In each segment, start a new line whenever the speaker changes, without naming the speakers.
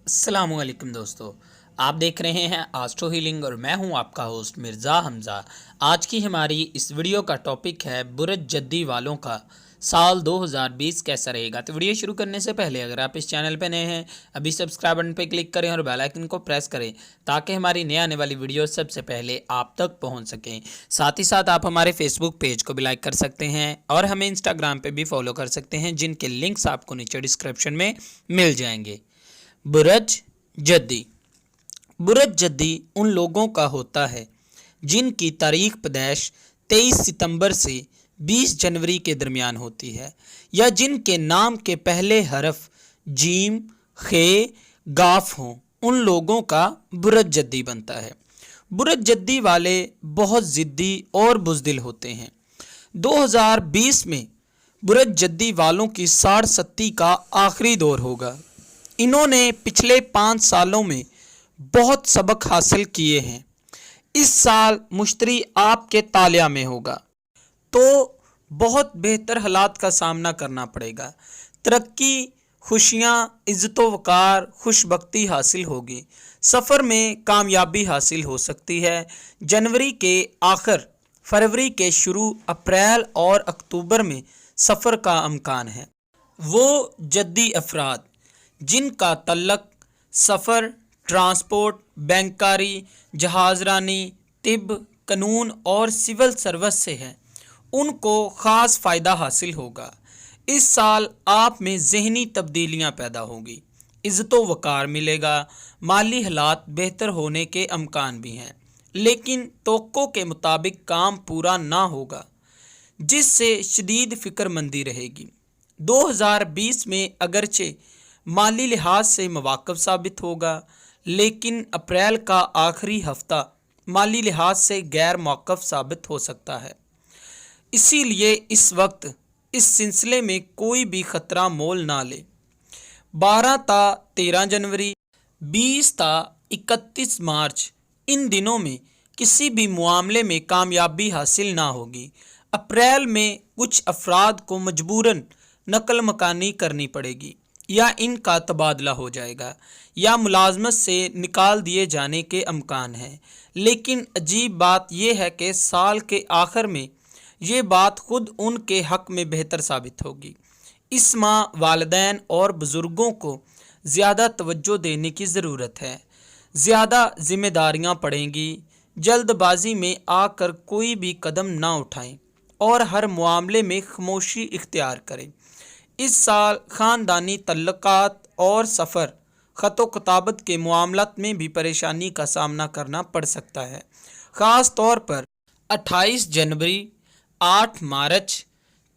अस्सलाम वालेकुम दोस्तों, आप देख रहे हैं आस्ट्रो हीलिंग और मैं हूं आपका होस्ट मिर्ज़ा हमज़ा। आज की हमारी इस वीडियो का टॉपिक है बुरज जद्दी वालों का साल 2020 कैसा रहेगा। तो वीडियो शुरू करने से पहले अगर आप इस चैनल पर नए हैं, अभी सब्सक्राइब बटन पर क्लिक करें और बेल आइकन को प्रेस करें ताकि हमारी नए आने वाली वीडियो सबसे पहले आप तक पहुंच सकें। साथ ही साथ आप हमारे फेसबुक पेज को भी लाइक कर सकते हैं और हमें इंस्टाग्राम पे भी फॉलो कर सकते हैं, जिनके लिंक्स आपको नीचे डिस्क्रिप्शन में मिल जाएंगे। बुरज जद्दी। बुरज जद्दी उन लोगों का होता है जिनकी तारीख पैदाइश 23 सितंबर से 20 जनवरी के दरमियान होती है या जिनके नाम के पहले हरफ जीम, खे, गाफ हों। उन लोगों का बुरज जद्दी बनता है। बुरज जद्दी वाले बहुत ज़िद्दी और बुज़दिल होते हैं। 2020 में बुरज जद्दी वालों की साड़ सत्ती का आखिरी दौर होगा। इन्होंने पिछले 5 सालों में बहुत सबक हासिल किए हैं। इस साल मुश्तरी आपके तालिया में होगा तो बहुत बेहतर हालात का सामना करना पड़ेगा। तरक्की, खुशियाँ, इज़्ज़त वक़ार, खुशबख्ती हासिल होगी। सफ़र में कामयाबी हासिल हो सकती है। जनवरी के आखिर, फरवरी के शुरू, अप्रैल और अक्टूबर में सफ़र का इम्कान है। वो जद्दी अफराद जिनका तल्लक सफ़र, ट्रांसपोर्ट, बैंकारी, जहाज़रानी, तिब, कानून और सिविल सर्विस से है, उनको ख़ास फ़ायदा हासिल होगा। इस साल आप में ज़हनी तब्दीलियां पैदा होगी, इज़्ज़त वक़ार मिलेगा, माली हालात बेहतर होने के इम्कान भी हैं, लेकिन तवक्को के मुताबिक काम पूरा ना होगा, जिससे शदीद फ़िक्रमंदी रहेगी। 2020 में अगरचे माली लिहाज से मवाक़िफ़ साबित होगा, लेकिन अप्रैल का आखिरी हफ्ता माली लिहाज से गैर मौक़िफ़ साबित हो सकता है। इसीलिए इस वक्त इस सिलसिले में कोई भी ख़तरा मोल ना ले। 12 ता 13 जनवरी, 20 ता 31 मार्च, इन दिनों में किसी भी मामले में कामयाबी हासिल ना होगी। अप्रैल में कुछ अफराद को मजबूरन नकल मकानी करनी पड़ेगी या इनका तबादला हो जाएगा या मुलाजमत से निकाल दिए जाने के इम्कान हैं। लेकिन अजीब बात यह है कि साल के आखिर में ये बात खुद उनके हक़ में बेहतर साबित होगी। इस माह वालिदैन और बुज़ुर्गों को ज़्यादा तवज्जो देने की ज़रूरत है। ज़्यादा ज़िम्मेदारियाँ पड़ेंगी। जल्दबाजी में आकर कोई भी कदम ना उठाएं और हर मामले में खामोशी इख्तियार करें। इस साल ख़ानदानी तल्लुकात और सफ़र, ख़त व किताबत के मामलात में भी परेशानी का सामना करना पड़ सकता है। ख़ास तौर पर 28 जनवरी, 8 मार्च,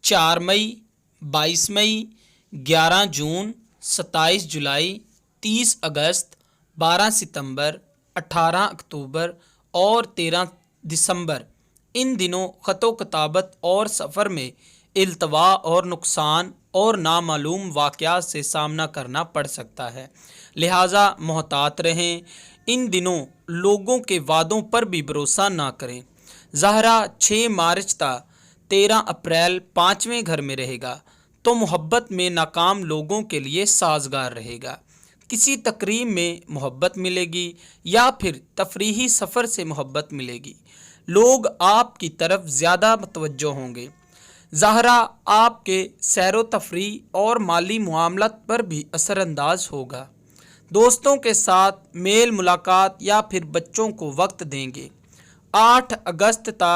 4 मई, 22 मई, 11 जून, 27 जुलाई, 30 अगस्त, 12 सितंबर, 18 अक्टूबर और 13 दिसंबर, इन दिनों ख़त व किताबत और सफ़र में इल्तवा और नुकसान और नामालूम वाक़यात से सामना करना पड़ सकता है, लिहाजा मोहतात रहें। इन दिनों लोगों के वादों पर भी भरोसा ना करें। ज़हरा 6 मार्च ता 13 अप्रैल 5वें घर में रहेगा तो मोहब्बत में नाकाम लोगों के लिए साजगार रहेगा। किसी तकरीब में मोहब्बत मिलेगी या फिर तफरीही सफ़र से मोहब्बत मिलेगी। लोग आपकी तरफ ज़्यादा मतवज्जो होंगे। ज़हरा आपके सैरो तफरीह और माली मामलात पर भी असरअंदाज होगा। दोस्तों के साथ मेल मुलाकात या फिर बच्चों को वक्त देंगे। 8 अगस्त ता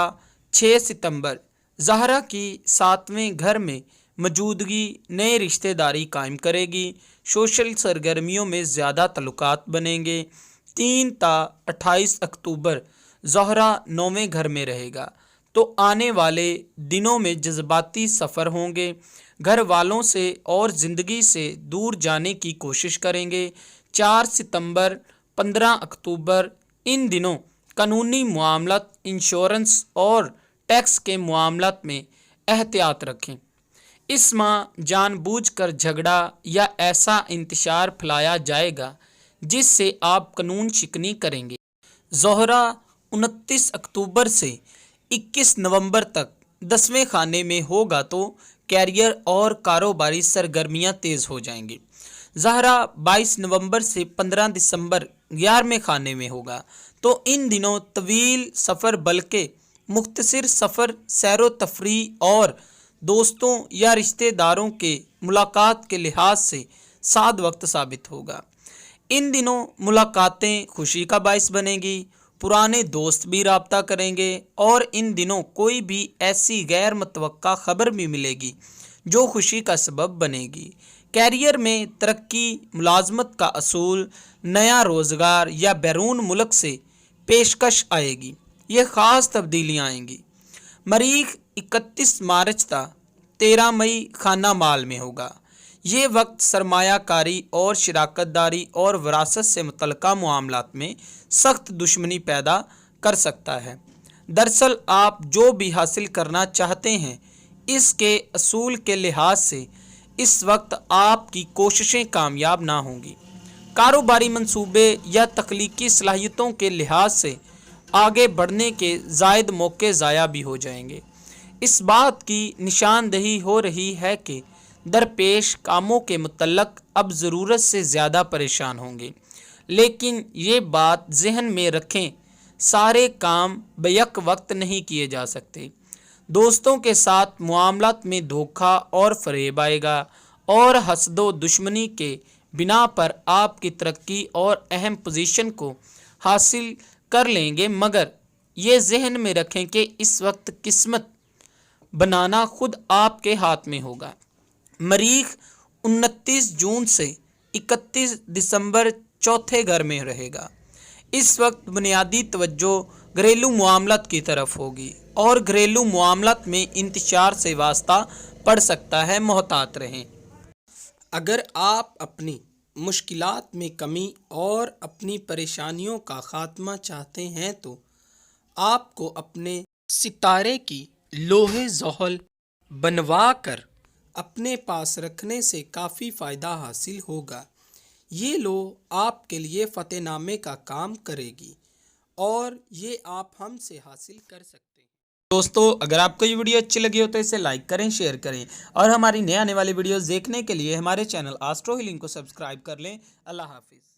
6 सितंबर, ज़हरा की 7वें घर में मौजूदगी नए रिश्तेदारी कायम करेगी। सोशल सरगर्मियों में ज़्यादा तल्लुकात बनेंगे। 3 ता 28 अक्टूबर, ज़हरा 9वें घर में रहेगा तो आने वाले दिनों में जज्बाती सफ़र होंगे। घर वालों से और ज़िंदगी से दूर जाने की कोशिश करेंगे। 4 सितंबर, 15 अक्टूबर, इन दिनों कानूनी मामलात, इंश्योरेंस और टैक्स के मामलात में एहतियात रखें। इस माह जानबूझकर झगड़ा या ऐसा इंतशार फैलाया जाएगा जिससे आप कानून शिकनी करेंगे। ज़ोहरा 29 अक्टूबर से 21 नवंबर तक 10वें खाने में होगा तो कैरियर और कारोबारी सरगर्मियां तेज़ हो जाएंगी। ज़हरा 22 नवंबर से 15 दिसंबर 11वें खाने में होगा। तो इन दिनों तवील सफ़र बल्कि मुख्तसर सफ़र सैरो तफरीह और दोस्तों या रिश्तेदारों के मुलाकात के लिहाज से साद वक्त साबित होगा। इन दिनों मुलाकातें खुशी का बायस बनेगी, पुराने दोस्त भी राब्ता करेंगे और इन दिनों कोई भी ऐसी गैर मुतवक्का खबर भी मिलेगी जो खुशी का सबब बनेगी। कैरियर में तरक्की, मुलाजमत का असूल, नया रोज़गार या बैरून मुल्क से पेशकश आएगी। ये ख़ास तब्दीलियाँ आएंगी। मरीख 31 मार्च तक 13 मई खाना माल में होगा। ये वक्त सरमायाकारी और शराकतदारी और विरासत से मुतल्लिक़ा मामलात में सख्त दुश्मनी पैदा कर सकता है। दरअसल आप जो भी हासिल करना चाहते हैं, इसके असूल के लिहाज से इस वक्त आपकी कोशिशें कामयाब ना होंगी। कारोबारी मंसूबे या तख्लीकी सलाहियतों के लिहाज से आगे बढ़ने के ज़ायद मौके ज़ाया भी हो जाएंगे। इस बात की निशानदही हो रही है कि दरपेश कामों के मुतल्लक अब ज़रूरत से ज़्यादा परेशान होंगे, लेकिन ये बात जहन में रखें, सारे काम बैक वक्त नहीं किए जा सकते। दोस्तों के साथ मामलात में धोखा और फरेब आएगा और हसदो दुश्मनी के बिना पर आपकी तरक्की और अहम पोजीशन को हासिल कर लेंगे, मगर ये जहन में रखें कि इस वक्त किस्मत बनाना खुद आपके हाथ में होगा। मरीख 29 जून से 31 दिसंबर चौथे घर में रहेगा। इस वक्त बुनियादी तवज्जो घरेलू मामलात की तरफ होगी और घरेलू मामलात में इंतशार से वास्ता पड़ सकता है, मोहतात रहें। अगर आप अपनी मुश्किलात में कमी और अपनी परेशानियों का ख़ात्मा चाहते हैं तो आपको अपने सितारे की लोहे ज़ोहल बनवा कर अपने पास रखने से काफ़ी फ़ायदा हासिल होगा। ये लो आपके लिए फ़तेहनामे का काम करेगी और ये आप हमसे हासिल कर सकते हैं। दोस्तों, अगर आपको ये वीडियो अच्छी लगी हो तो इसे लाइक करें, शेयर करें और हमारी नए आने वाली वीडियोस देखने के लिए हमारे चैनल एस्ट्रो हीलिंग को सब्सक्राइब कर लें। अल्लाह हाफिज़।